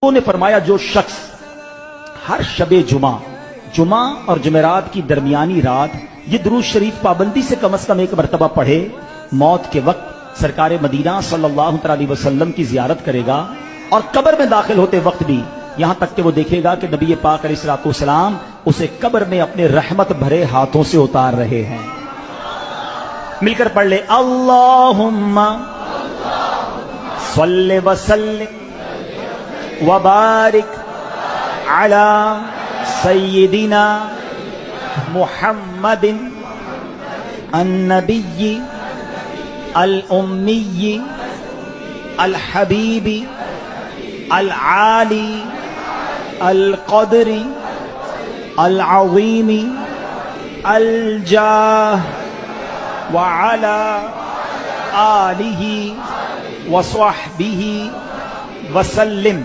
उन्होंने फरमाया जो शख्स हर शबे जुमा और जुमेरात की दरमियानी रात ये दुरूद शरीफ पाबंदी से कम एक मरतबा पढ़े, मौत के वक्त सरकार मदीना सल्लल्लाहु अलैहि वसल्लम की जियारत करेगा और कब्र में दाखिल होते वक्त भी यहां तक कि वो देखेगा कि नबी पाक अलैहिस्सलाम उसे कब्र में अपने रहमत भरे हाथों से उतार रहे हैं। मिलकर पढ़ ले, अल्लाहुम्मा सल्लि व सल्लिम व बारिक अला सय्यिदिना मुहम्मदिन अन्नबिय्यि अल उम्मिय्यि अल हबीबी अल आली अल क़द्री अल अज़ीमी अल जाह व अला आलिही व सहबिही वसल्लिम।